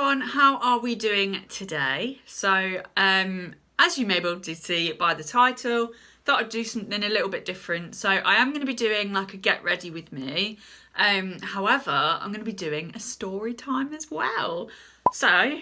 everyone, how are we doing today? So, as you may be able to see by the title, thought I'd do something a little bit different. So I am going to be doing like a get ready with me. However, I'm going to be doing a story time as well. So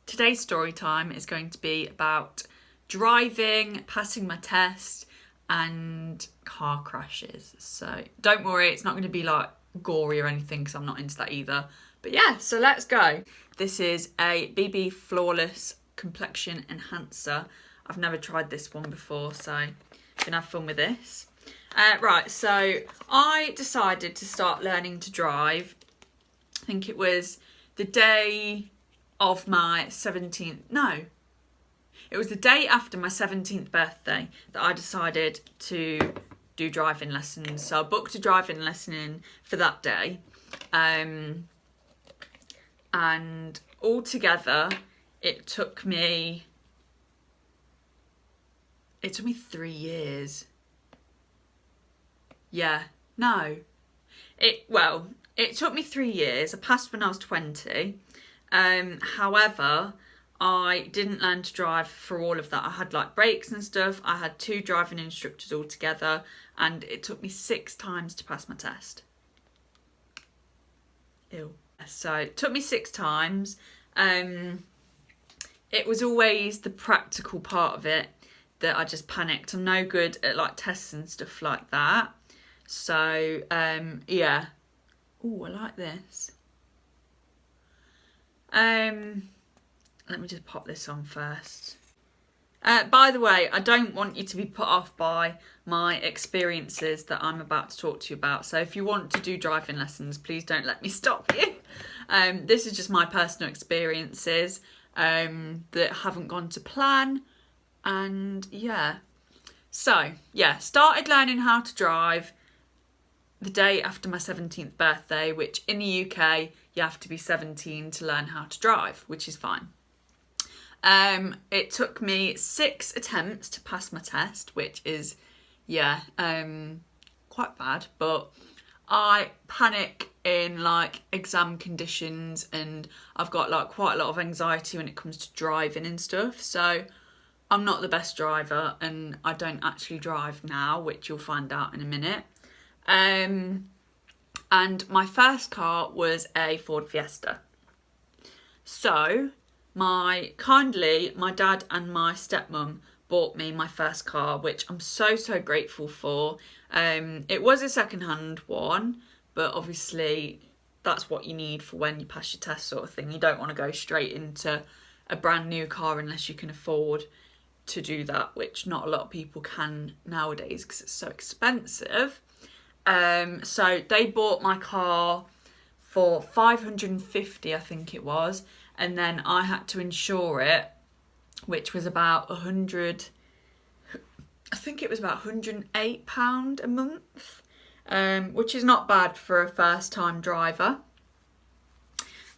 today's story time is going to be about driving, passing my test, and car crashes. So don't worry, it's not going to be like gory or anything because I'm not into that either. But yeah, so let's go. This is a BB Flawless Complexion Enhancer. I've never tried this one before, so I'm gonna have fun with this. Right, so I decided to start learning to drive. I think it was the day of my 17th, no. It was the day after my 17th birthday that I decided to do driving lessons. So I booked a driving lesson in for that day. And altogether it took me 3 years. Yeah, no. It took me 3 years. I passed when I was 20. However, I didn't learn to drive for all of that. I had like brakes and stuff. I had 2 driving instructors altogether, and it took me 6 times to pass my test. Ew. So it took me 6 times. It was always the practical part of it that I just panicked. I'm no good at like tests and stuff like that. So yeah. Oh, I like this. Let me just pop this on first. By the way, I don't want you to be put off by my experiences that I'm about to talk to you about. So if you want to do driving lessons, please don't let me stop you. This is just my personal experiences that haven't gone to plan. And yeah. So yeah, started learning how to drive the day after my 17th birthday, which in the UK, you have to be 17 to learn how to drive, which is fine. It took me 6 attempts to pass my test, which is, yeah, quite bad, but I panic in like exam conditions, and I've got like quite a lot of anxiety when it comes to driving and stuff, so I'm not the best driver, and I don't actually drive now, which you'll find out in a minute. And my first car was a Ford Fiesta. So my dad and my stepmom bought me my first car, which I'm so grateful for. It was a second-hand one, but obviously that's what you need for when you pass your test sort of thing. You don't want to go straight into a brand new car unless you can afford to do that, which not a lot of people can nowadays because it's so expensive. So they bought my car for $550, I think it was, and then I had to insure it, which was about £108 a month, which is not bad for a first time driver.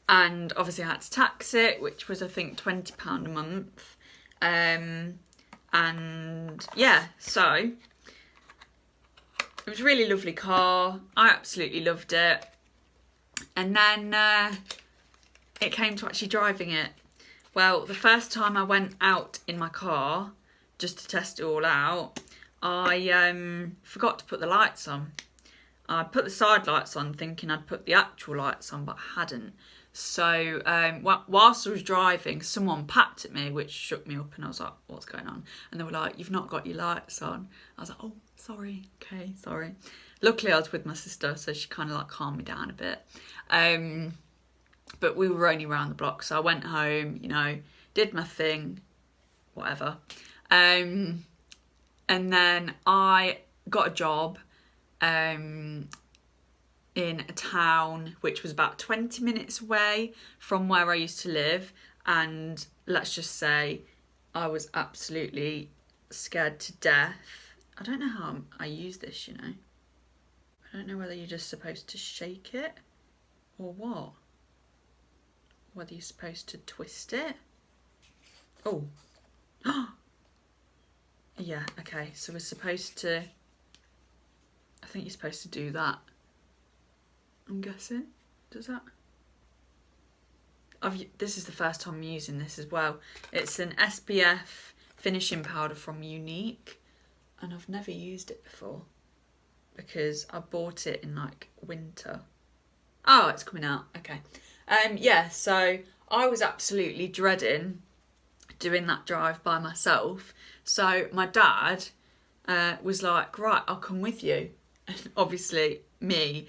And obviously I had to tax it, which was I think £20 a month. And yeah, so it was a really lovely car. I absolutely loved it. And then it came to actually driving it. Well, the first time I went out in my car just to test it all out, I forgot to put the lights on. I put the side lights on thinking I'd put the actual lights on, but I hadn't. So whilst I was driving, someone papped at me, which shook me up, and I was like, what's going on? And they were like, you've not got your lights on. I was like, oh, sorry, okay, sorry. Luckily I was with my sister, so she kind of like calmed me down a bit. But we were only around the block, so I went home, you know, did my thing, whatever. And then I got a job in a town which was about 20 minutes away from where I used to live, and let's just say I was absolutely scared to death. I don't know how I use this, you know. I don't know whether you're just supposed to shake it or what. Whether you're supposed to twist it. Oh. Yeah, okay, so we're supposed to, I think you're supposed to do that. I'm guessing. Does that? this is the first time I'm using this as well. It's an SPF finishing powder from Unique, and I've never used it before because I bought it in like winter. Oh, it's coming out. Okay. Yeah, so I was absolutely dreading doing that drive by myself. So my dad was like, right, I'll come with you. And obviously me,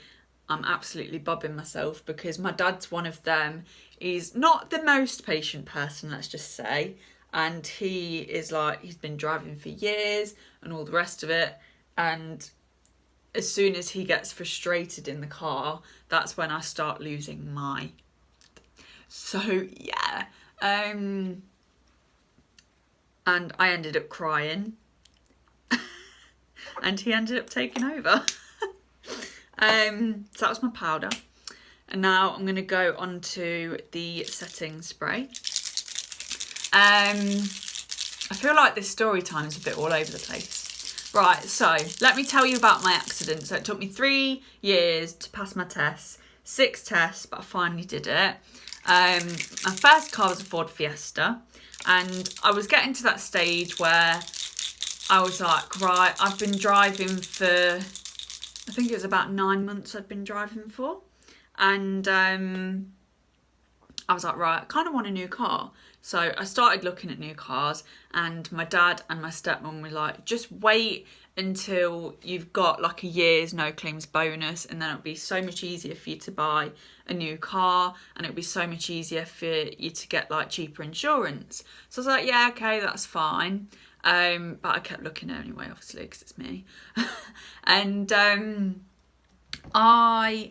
I'm absolutely bobbing myself because my dad's one of them. He's not the most patient person, let's just say. And he is like, he's been driving for years and all the rest of it. And as soon as he gets frustrated in the car, that's when I start losing my. So yeah. And I ended up crying. And he ended up taking over. So that was my powder. And now I'm going to go on to the setting spray. I feel like this story time is a bit all over the place. Right, so let me tell you about my accident. So it took me 3 years to pass my tests, 6 tests, but I finally did it. My first car was a Ford Fiesta, and I was getting to that stage where I was like, right, I've been driving for, I think it was about 9 months I'd been driving for. And I was like, right, I kind of want a new car. So I started looking at new cars, and my dad and my stepmom were like, just wait until you've got like a year's no claims bonus, and then it'll be so much easier for you to buy a new car, and it'll be so much easier for you to get like cheaper insurance. So I was like, yeah, okay, that's fine. But I kept looking anyway, obviously, because it's me. And I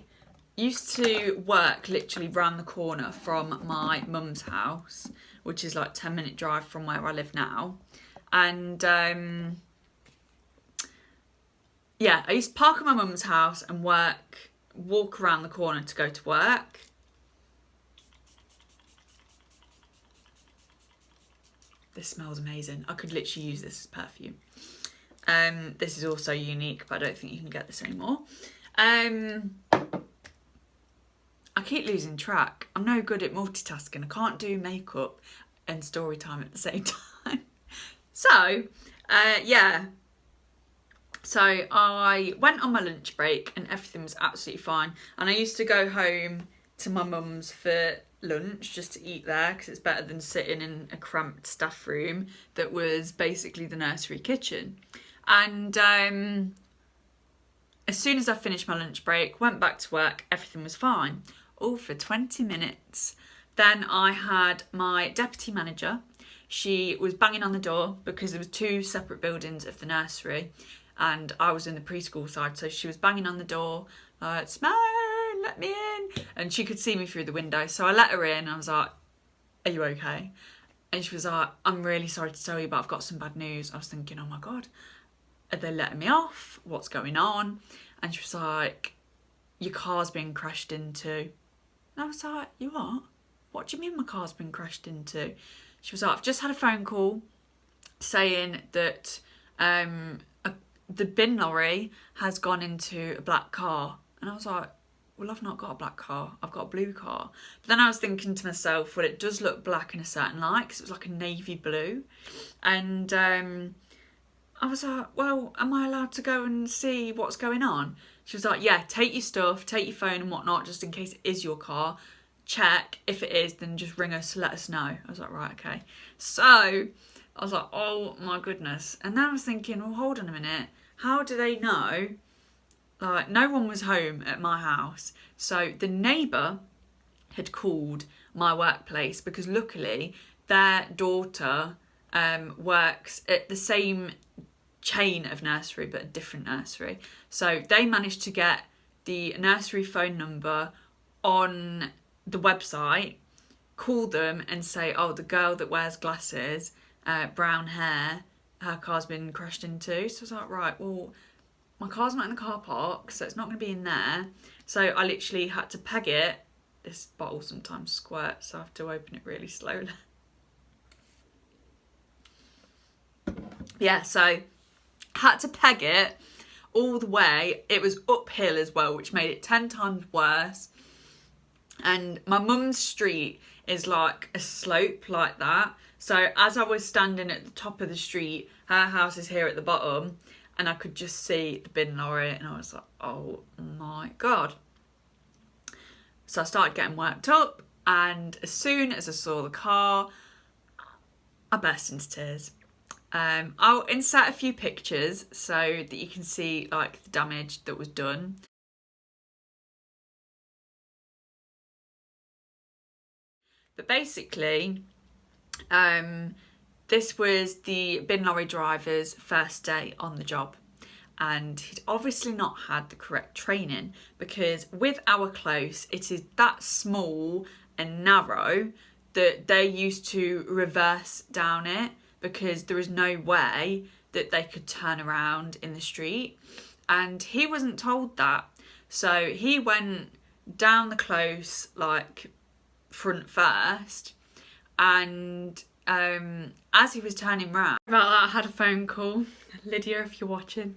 used to work literally round the corner from my mum's house, which is like 10-minute drive from where I live now. And yeah, I used to park at my mum's house and walk around the corner to go to work. This smells amazing. I could literally use this as perfume. This is also Unique, but I don't think you can get this anymore. I keep losing track. I'm no good at multitasking. I can't do makeup and story time at the same time. So, yeah. So I went on my lunch break and everything was absolutely fine. And I used to go home to my mum's for lunch just to eat there, because it's better than sitting in a cramped staff room that was basically the nursery kitchen. And as soon as I finished my lunch break, went back to work, everything was fine. All for 20 minutes. Then I had my deputy manager. She was banging on the door because there was 2 separate buildings of the nursery, and I was in the preschool side, so she was banging on the door, like, Simone, let me in. And she could see me through the window, so I let her in. I was like, are you okay? And she was like, I'm really sorry to tell you, but I've got some bad news. I was thinking, oh my God, are they letting me off? What's going on? And she was like, your car's been crashed into. And I was like, you what? What do you mean my car's been crashed into? She was like, I've just had a phone call saying that the bin lorry has gone into a black car. And I was like, well, I've not got a black car. I've got a blue car. But then I was thinking to myself, well, it does look black in a certain light because it was like a navy blue. And I was like, well, am I allowed to go and see what's going on? She was like, yeah, take your stuff, take your phone and whatnot, just in case it is your car. Check. If it is, then just ring us to let us know. I was like, right, okay. So I was like, oh my goodness. And then I was thinking, well, hold on a minute. How do they know? Like, no one was home at my house. So the neighbour had called my workplace because luckily their daughter works at the same chain of nursery but a different nursery. So they managed to get the nursery phone number on the website, call them and say, oh, the girl that wears glasses, brown hair, her car's been crashed into. So I was like, right, well, my car's not in the car park, so it's not going to be in there. So I literally had to peg it. This bottle sometimes squirts, so I have to open it really slowly. Yeah, so had to peg it all the way. It was uphill as well, which made it 10 times worse. And my mum's street is like a slope like that. So as I was standing at the top of the street, her house is here at the bottom, and I could just see the bin lorry, and I was like, oh my God. So I started getting worked up, and as soon as I saw the car, I burst into tears. I'll insert a few pictures so that you can see like the damage that was done. But basically, this was the bin lorry driver's first day on the job, and he'd obviously not had the correct training, because with our close, it is that small and narrow that they used to reverse down it, because there is no way that they could turn around in the street. And he wasn't told that. So he went down the close, like front first, and as he was turning round, about that, I had a phone call. Lydia, if you're watching,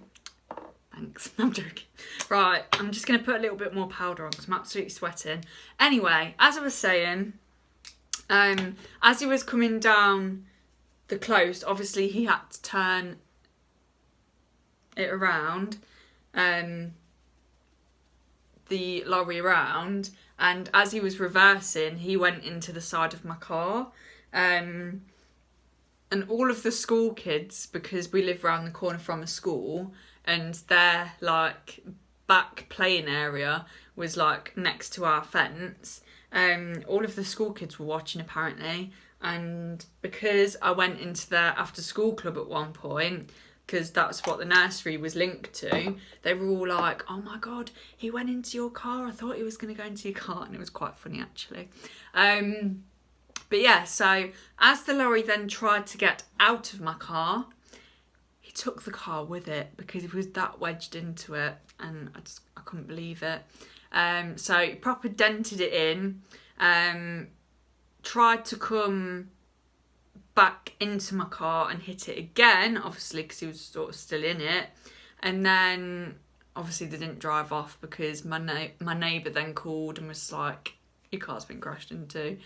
thanks. I'm joking. Right, I'm just going to put a little bit more powder on because I'm absolutely sweating. Anyway, as I was saying, as he was coming down the close, obviously he had to turn it around, the lorry around, and as he was reversing, he went into the side of my car. And all of the school kids, because we live around the corner from a school, and their like back playing area was like next to our fence, all of the school kids were watching apparently. And because I went into their after school club at one point, because that's what the nursery was linked to, they were all like, oh my God, he went into your car, I thought he was going to go into your car. And it was quite funny actually. But yeah, so as the lorry then tried to get out of my car, he took the car with it, because he was that wedged into it, and I couldn't believe it. So he proper dented it in, tried to come back into my car and hit it again, obviously because he was sort of still in it. And then obviously they didn't drive off, because my neighbour then called and was like, your car's been crashed into.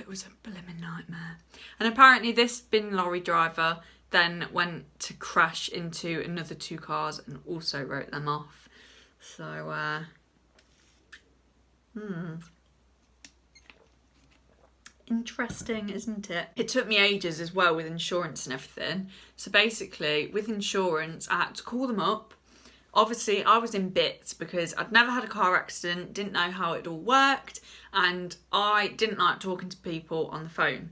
It was a blimmin' nightmare. And apparently this bin lorry driver then went to crash into another 2 cars and also wrote them off. So, interesting, isn't it? It took me ages as well with insurance and everything. So basically, with insurance, I had to call them up. Obviously, I was in bits because I'd never had a car accident, didn't know how it all worked, and I didn't like talking to people on the phone.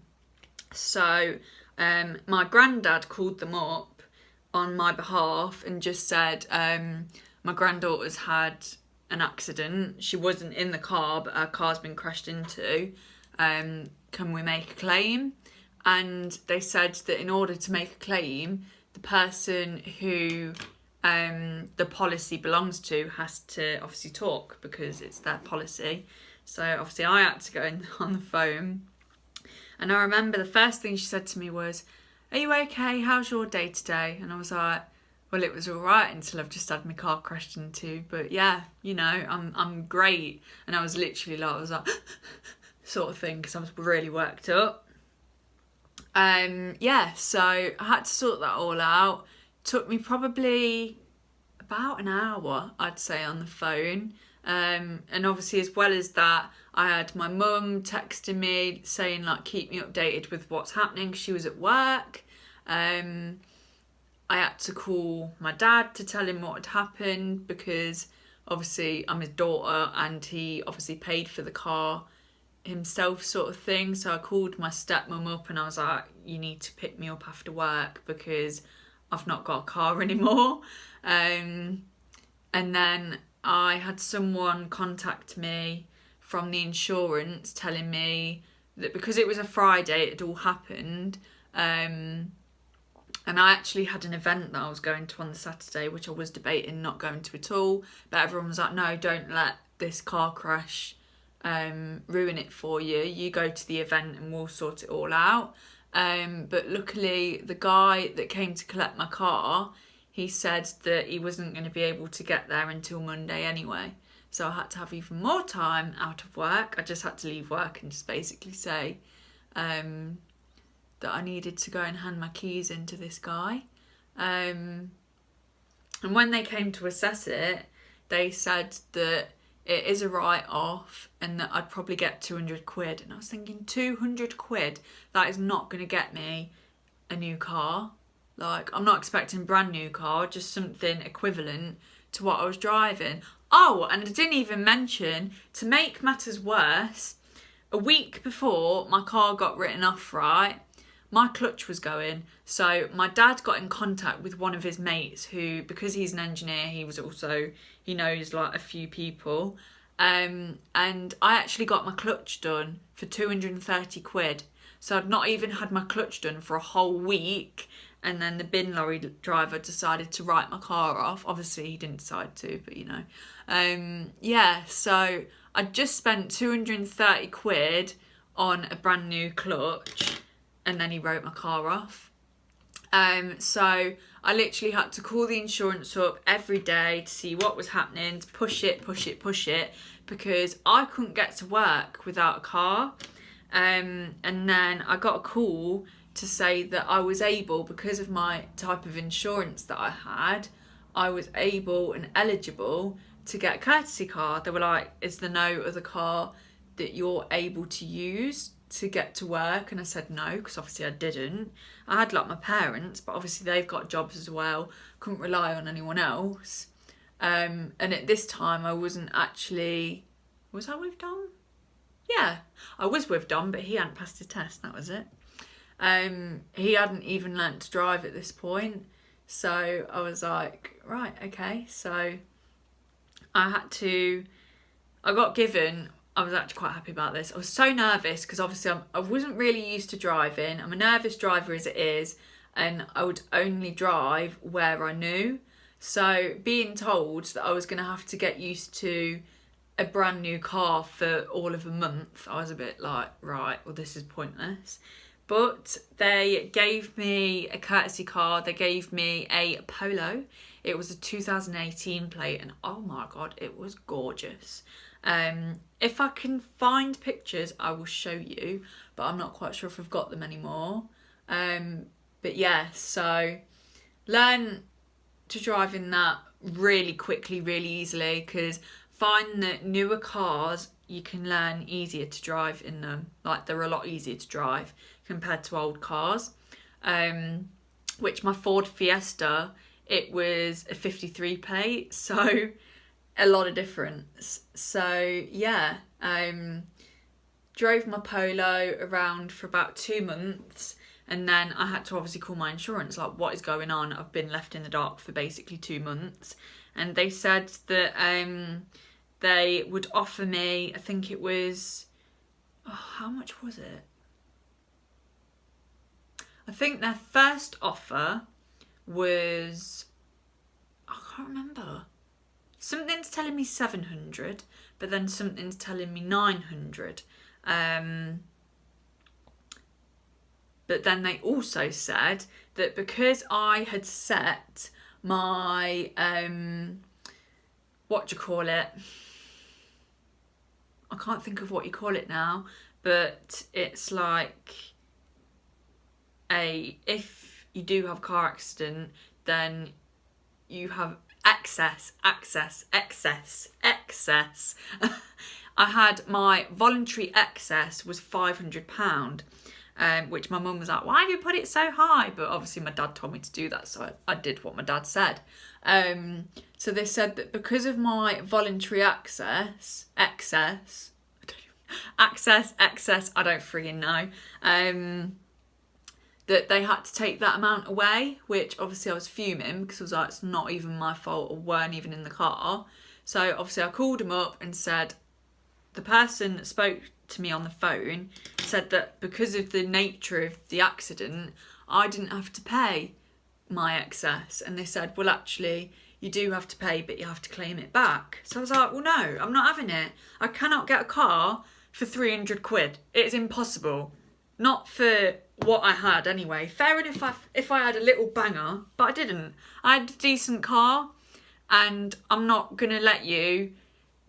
So my granddad called them up on my behalf and just said, my granddaughter's had an accident. She wasn't in the car, but her car's been crashed into. Can we make a claim? And they said that in order to make a claim, the person who the policy belongs to has to obviously talk, because it's their policy. So obviously I had to go in on the phone, and I remember the first thing she said to me was, are you okay? How's your day today? And I was like, well, it was all right until I've just had my car crashed into, but yeah, you know, I'm great. And I was literally like, I was like sort of thing, because I was really worked up. Yeah, so I had to sort that all out. Took me probably about an hour, I'd say, on the phone. And obviously, as well as that, I had my mum texting me saying, like, keep me updated with what's happening. She was at work. I had to call my dad to tell him what had happened, because obviously I'm his daughter and he obviously paid for the car himself, sort of thing. So I called my stepmom up and I was like, you need to pick me up after work because I've not got a car anymore. And then I had someone contact me from the insurance telling me that because it was a Friday, it had all happened. And I actually had an event that I was going to on the Saturday, which I was debating not going to at all. But everyone was like, no, don't let this car crash ruin it for you. You go to the event and we'll sort it all out. But luckily, the guy that came to collect my car, he said that he wasn't going to be able to get there until Monday anyway. So I had to have even more time out of work. I just had to leave work and just basically say that I needed to go and hand my keys in to this guy. And when they came to assess it, they said that it is a write-off and that I'd probably get 200 quid. And I was thinking, 200 quid? That is not going to get me a new car. Like, I'm not expecting a brand new car, just something equivalent to what I was driving. Oh, and I didn't even mention, to make matters worse, a week before my car got written off, right, my clutch was going. So my dad got in contact with one of his mates who, because he's an engineer, he knows like a few people. And I actually got my clutch done for 230 quid. So I'd not even had my clutch done for a whole week. And then the bin lorry driver decided to write my car off. Obviously he didn't decide to, but you know. Yeah, so I just spent 230 quid on a brand new clutch, and then he wrote my car off. So I literally had to call the insurance up every day to see what was happening, to push it, because I couldn't get to work without a car. And then I got a call to say that I was able, because of my type of insurance that I had, I was able and eligible to get a courtesy car. They were like, is there no other car that you're able to use to get to work? And I said no, because obviously I didn't. I had like my parents, but obviously they've got jobs as well, couldn't rely on anyone else. And at this time I wasn't actually, was I with Dom? Yeah, I was with Dom, but he hadn't passed his test, that was it. He hadn't even learnt to drive at this point. So I was like, right, okay. So I was actually quite happy about this. I was so nervous because obviously I wasn't really used to driving. I'm a nervous driver as it is, and I would only drive where I knew. So being told that I was going to have to get used to a brand new car for all of a month, I was a bit like, right, well, this is pointless. But they gave me a courtesy car. They gave me a Polo. It was a 2018 plate, and oh my God, it was gorgeous. If I can find pictures, I will show you, but I'm not quite sure if I've got them anymore. But yeah, so learn to drive in that really quickly, really easily, because find that newer cars, you can learn easier to drive in them. Like, they're a lot easier to drive compared to old cars. Which my Ford Fiesta, it was a 53 plate, so a lot of difference. So yeah, drove my Polo around for about 2 months, and then I had to obviously call my insurance, like, what is going on? I've been left in the dark for basically 2 months. And they said that they would offer me, I think it was, how much was it? I think their first offer was, I can't remember. Something's telling me 700, but then something's telling me 900. But then they also said that because I had set my, what do you call it? I can't think of what you call it now, but it's like if you do have a car accident, then you have excess. I had my voluntary excess was £500, which my mum was like, why have you put it so high? But obviously my dad told me to do that, so I did what my dad said. So they said that because of my voluntary excess, I don't freaking know, that they had to take that amount away, which obviously I was fuming because I was like, it's not even my fault, or weren't even in the car. So obviously I called them up and said, the person that spoke to me on the phone said that because of the nature of the accident, I didn't have to pay my excess. And they said, well, actually, you do have to pay, but you have to claim it back. So I was like, well, no, I'm not having it. I cannot get a car for 300 quid. It's impossible. Not for what I had anyway. Fair enough if I had a little banger, but I didn't. I had a decent car, and I'm not going to let you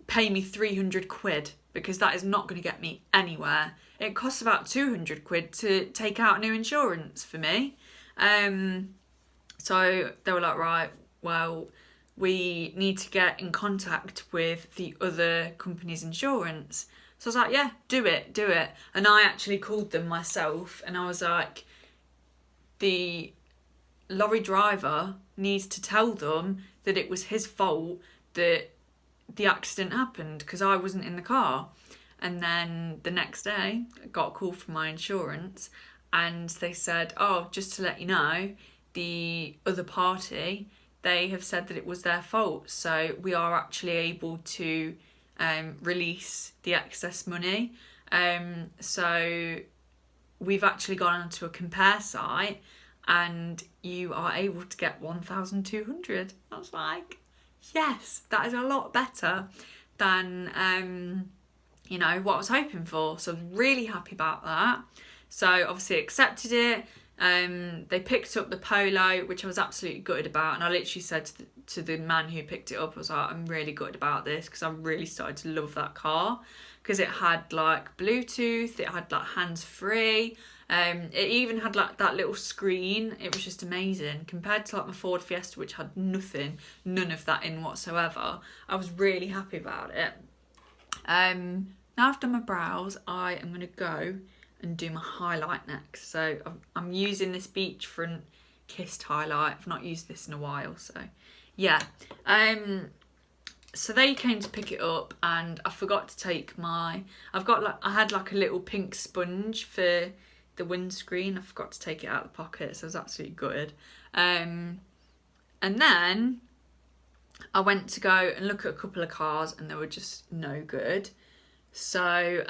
pay me 300 quid, because that is not going to get me anywhere. It costs about 200 quid to take out new insurance for me. So they were like, right, well, we need to get in contact with the other company's insurance. So I was like, yeah, do it. And I actually called them myself, and I was like, the lorry driver needs to tell them that it was his fault that the accident happened, because I wasn't in the car. And then the next day, I got a call from my insurance, and they said, oh, just to let you know, the other party, they have said that it was their fault. So we are actually able to release the excess money. So we've actually gone onto a compare site, and you are able to get 1,200. I was like, yes, that is a lot better than what I was hoping for. So I was really happy about that. So obviously accepted it. They picked up the Polo, which I was absolutely gutted about, and I literally said to the man who picked it up, I was like, I'm really gutted about this, because I really started to love that car, because it had like Bluetooth, it had like hands-free, it even had like that little screen. It was just amazing compared to like my Ford Fiesta, which had none of that in whatsoever. I was really happy about it. Now I've done my brows, I am going to go and do my highlight next. So I'm using this beachfront kissed highlight. I've not used this in a while, so yeah. So they came to pick it up, and I forgot to take I had like a little pink sponge for the windscreen. I forgot to take it out of the pocket, so I was absolutely gutted. And then I went to go and look at a couple of cars, and they were just no good. So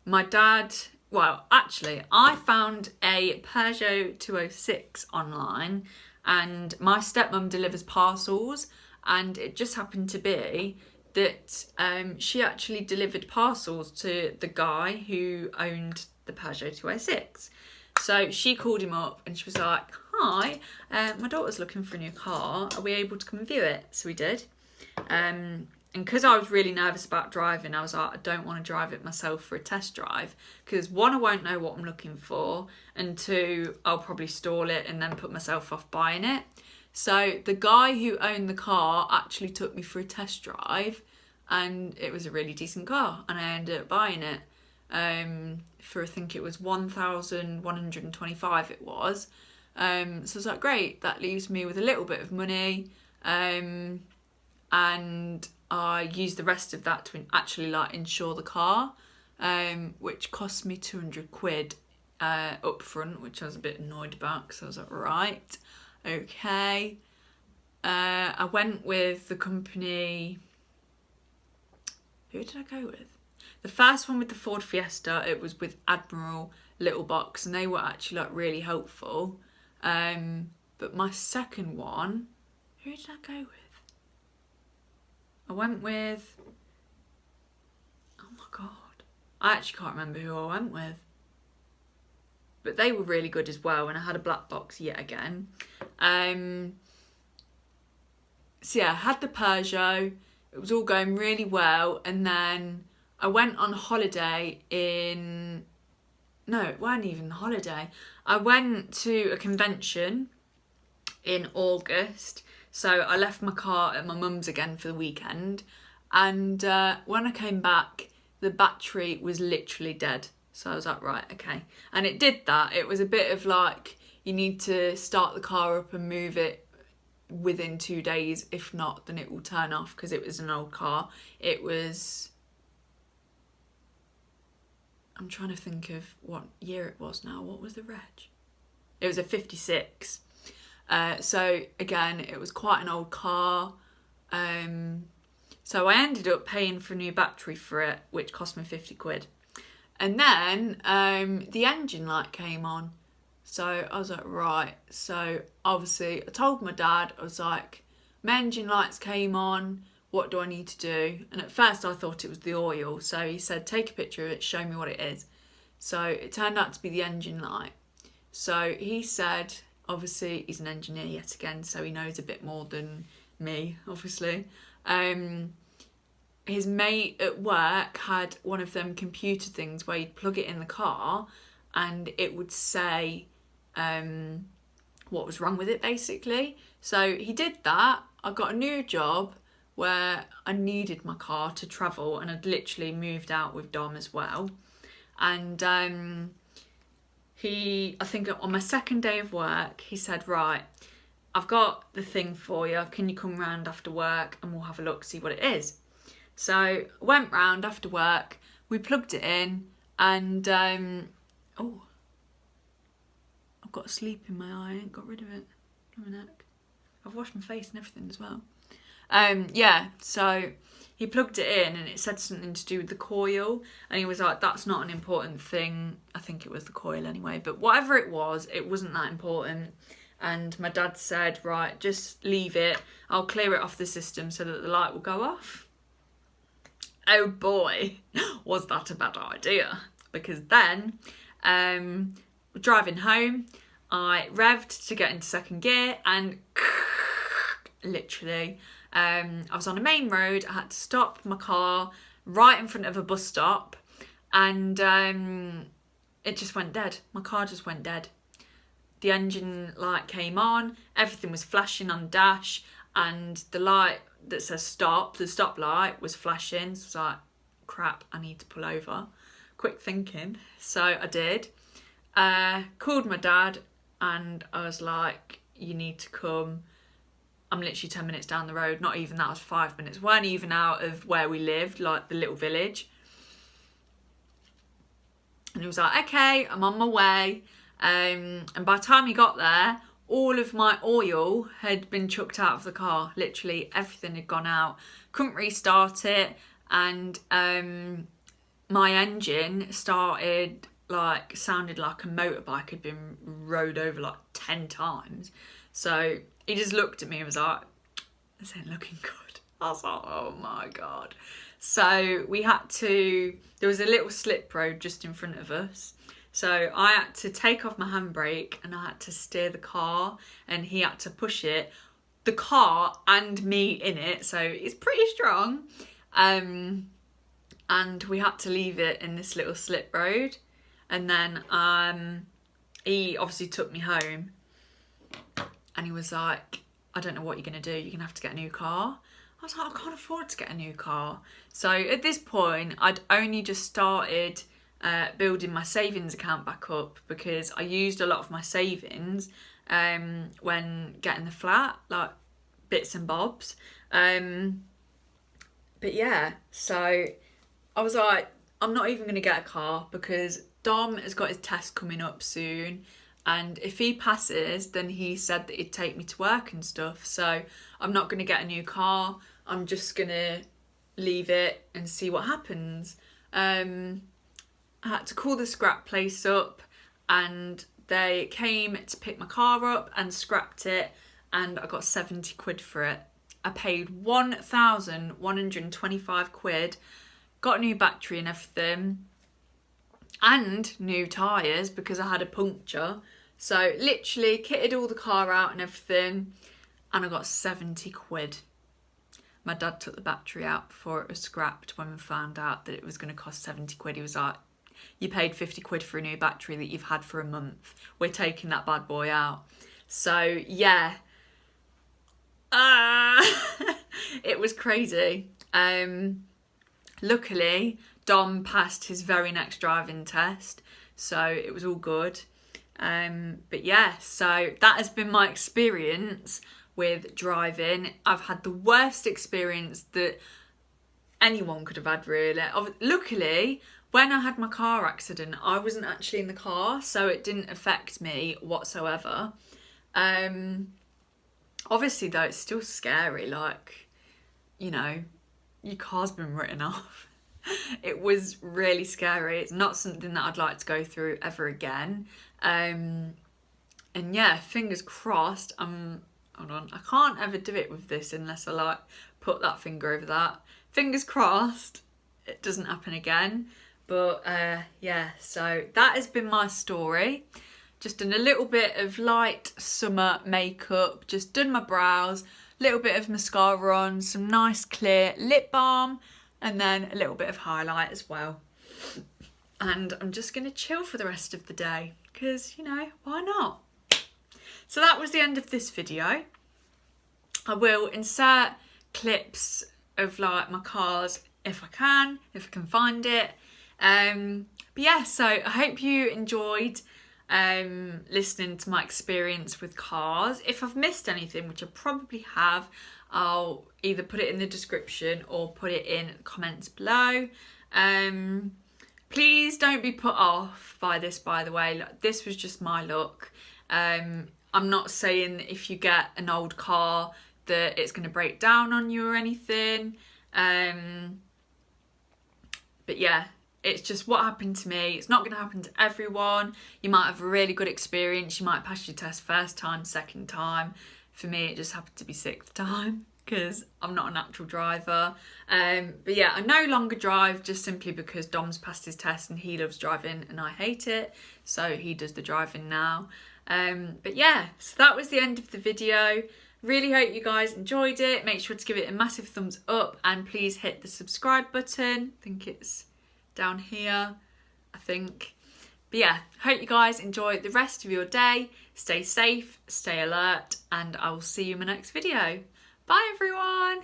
my dad, well, actually, I found a Peugeot 206 online, and my stepmom delivers parcels, and it just happened to be that she actually delivered parcels to the guy who owned the Peugeot 206. So she called him up, and she was like, hi, my daughter's looking for a new car. Are we able to come and view it? So we did. And because I was really nervous about driving, I was like, I don't want to drive it myself for a test drive, because one, I won't know what I'm looking for, and two, I'll probably stall it and then put myself off buying it. So the guy who owned the car actually took me for a test drive, and it was a really decent car, and I ended up buying it for, I think it was 1,125 it was. So I was like, great, that leaves me with a little bit of money, and I used the rest of that to actually like insure the car, which cost me 200 quid up front, which I was a bit annoyed about, because I was like, right, okay. I went with the company, who did I go with? The first one with the Ford Fiesta, it was with Admiral Littlebox, and they were actually like really helpful. But my second one, who did I go with? I went with, oh my God, I actually can't remember who I went with. But they were really good as well, and I had a black box yet again. So yeah, I had the Peugeot, it was all going really well, and then I went on holiday no, it weren't even holiday. I went to a convention in August, so I left my car at my mum's again for the weekend, and when I came back, the battery was literally dead. So I was like, right, okay. And it did that. It was a bit of like, you need to start the car up and move it within 2 days. If not, then it will turn off, because it was an old car. It was, I'm trying to think of what year it was now. What was the reg? It was a 56. So again, it was quite an old car. So I ended up paying for a new battery for it, which cost me 50 quid. And then the engine light came on. So I was like, right. So obviously I told my dad, I was like, my engine lights came on. What do I need to do? And at first I thought it was the oil. So he said, take a picture of it, show me what it is. So it turned out to be the engine light. So he said, obviously he's an engineer yet again, so he knows a bit more than me, obviously. his mate at work had one of them computer things where you'd plug it in the car and it would say what was wrong with it, basically. So he did that. I got a new job where I needed my car to travel, and I'd literally moved out with Dom as well. And I think on my second day of work, he said, right, I've got the thing for you. Can you come round after work and we'll have a look, see what it is? So I went round after work, we plugged it in, and oh, I've got a sleep in my eye. I ain't got rid of it. On my neck. I've washed my face and everything as well. Yeah, so he plugged it in and it said something to do with the coil, and he was like, that's not an important thing. I think it was the coil anyway, but whatever it wasn't that important. And my dad said, right, just leave it. I'll clear it off the system so that the light will go off. Oh boy, was that a bad idea. Because then, driving home, I revved to get into second gear and literally, I was on a main road. I had to stop my car right in front of a bus stop, and it just went dead. My car just went dead. The engine light came on, everything was flashing on the dash, and the light that says stop, the stop light, was flashing. So I was like, crap, I need to pull over. Quick thinking. So I did. Called my dad and I was like, you need to come. I'm literally 10 minutes down the road. Not even that, I was 5 minutes. Weren't even out of where we lived, like the little village. And he was like, okay, I'm on my way. And by the time he got there, all of my oil had been chucked out of the car. Literally everything had gone out. Couldn't restart it. And my engine started sounded like a motorbike had been rode over like 10 times. So he just looked at me and was like, this ain't looking good. I was like, oh my God. So there was a little slip road just in front of us. So I had to take off my handbrake and I had to steer the car, and he had to push it, the car and me in it. So it's pretty strong. And we had to leave it in this little slip road. And then he obviously took me home, and he was like, I don't know what you're going to do. You're going to have to get a new car. I was like, I can't afford to get a new car. So at this point, I'd only just started building my savings account back up, because I used a lot of my savings when getting the flat, like bits and bobs. But yeah, so I was like, I'm not even going to get a car, because Dom has got his test coming up soon, and if he passes, then he said that he'd take me to work and stuff. So I'm not going to get a new car. I'm just going to leave it and see what happens. I had to call the scrap place up, and they came to pick my car up and scrapped it, and I got 70 quid for it. I paid 1,125 quid, got a new battery and everything, and new tyres because I had a puncture. So literally kitted all the car out and everything, and I got 70 quid. My dad took the battery out before it was scrapped when we found out that it was going to cost 70 quid. He was like, you paid 50 quid for a new battery that you've had for a month. We're taking that bad boy out. So yeah, it was crazy. Luckily, Dom passed his very next driving test, so it was all good. But yeah, so that has been my experience with driving. I've had the worst experience that anyone could have had, really. Luckily, when I had my car accident, I wasn't actually in the car, so it didn't affect me whatsoever. Obviously, though, it's still scary. Like, you know, your car's been written off. It was really scary. It's not something that I'd like to go through ever again. And yeah, fingers crossed. Hold on, I can't ever do it with this unless I put that finger over that. Fingers crossed it doesn't happen again. But yeah, so that has been my story. Just done a little bit of light summer makeup, just done my brows, little bit of mascara on, some nice clear lip balm, and then a little bit of highlight as well. And I'm just going to chill for the rest of the day because, you know, why not? So that was the end of this video. I will insert clips of like my cars if I can find it. But yeah, so I hope you enjoyed listening to my experience with cars. If I've missed anything, which I probably have, I'll either put it in the description or put it in the comments below. Please don't be put off by this, by the way. Like, this was just my luck. I'm not saying that if you get an old car that it's going to break down on you or anything. But yeah, it's just what happened to me. It's not going to happen to everyone. You might have a really good experience. You might pass your test first time, second time. For me, it just happened to be sixth time because I'm not a natural driver. But yeah, I no longer drive just simply because Dom's passed his test and he loves driving and I hate it. So he does the driving now. But yeah, so that was the end of the video. Really hope you guys enjoyed it. Make sure to give it a massive thumbs up and please hit the subscribe button. I think it's down here, I think. But yeah, hope you guys enjoy the rest of your day. Stay safe, stay alert, and I will see you in my next video. Bye everyone.